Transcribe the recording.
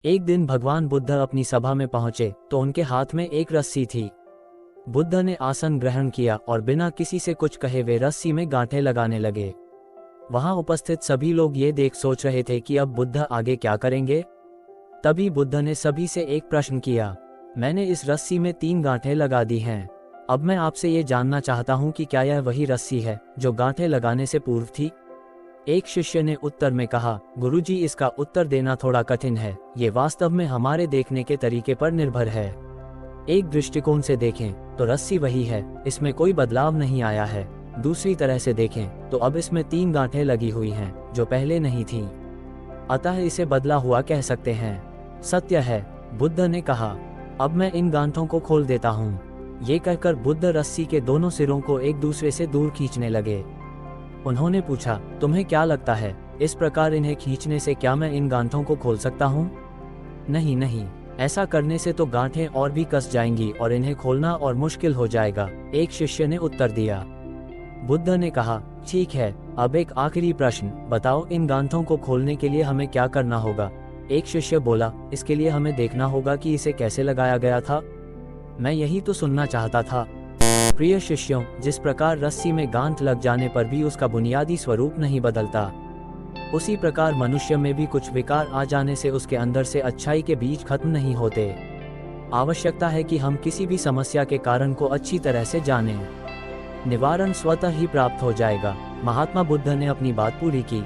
एक दिन भगवान बुद्ध अपनी सभा में पहुंचे तो उनके हाथ में एक रस्सी थी। बुद्ध ने आसन ग्रहण किया और बिना किसी से कुछ कहे वे रस्सी में गांठें लगाने लगे। वहां उपस्थित सभी लोग ये देख सोच रहे थे कि अब बुद्ध आगे क्या करेंगे। तभी बुद्ध ने सभी से एक प्रश्न किया, मैंने इस रस्सी में 3 गांठें लगा दी हैं। अब मैं आपसे ये जानना चाहता हूं कि क्या यह वही रस्सी है जो गांठें लगाने से पूर्व थी। एक शिष्य ने उत्तर में कहा, गुरुजी इसका उत्तर देना थोड़ा कठिन है, ये वास्तव में हमारे देखने के तरीके पर निर्भर है। एक दृष्टिकोण से देखें तो रस्सी वही है, इसमें कोई बदलाव नहीं आया है। दूसरी तरह से देखें तो अब इसमें 3 गांठें लगी हुई हैं जो पहले नहीं थीं। अतः इसे बदला हुआ कह सकते हैं। सत्य है, बुद्ध ने कहा। अब मैं इन गांठों को खोल देता हूँ। ये कहकर बुद्ध रस्सी के दोनों सिरों को एक दूसरे से दूर खींचने लगे। उन्होंने पूछा, तुम्हें क्या लगता है, इस प्रकार इन्हें खींचने से क्या मैं इन गांठों को खोल सकता हूँ? नहीं नहीं, ऐसा करने से तो गांठें और भी कस जाएंगी और इन्हें खोलना और मुश्किल हो जाएगा, एक शिष्य ने उत्तर दिया। बुद्ध ने कहा, ठीक है, अब एक आखिरी प्रश्न, बताओ इन गांठों को खोलने के लिए हमें क्या करना होगा? एक शिष्य बोला, इसके लिए हमें देखना होगा कि इसे कैसे लगाया गया था। मैं यही तो सुनना चाहता था। प्रिय शिष्यों, जिस प्रकार रस्सी में गांठ लग जाने पर भी उसका बुनियादी स्वरूप नहीं बदलता, उसी प्रकार मनुष्य में भी कुछ विकार आ जाने से उसके अंदर से अच्छाई के बीज खत्म नहीं होते। आवश्यकता है कि हम किसी भी समस्या के कारण को अच्छी तरह से जानें। निवारण स्वतः ही प्राप्त हो जाएगा। महात्मा बुद्ध ने अपनी बात पूरी की।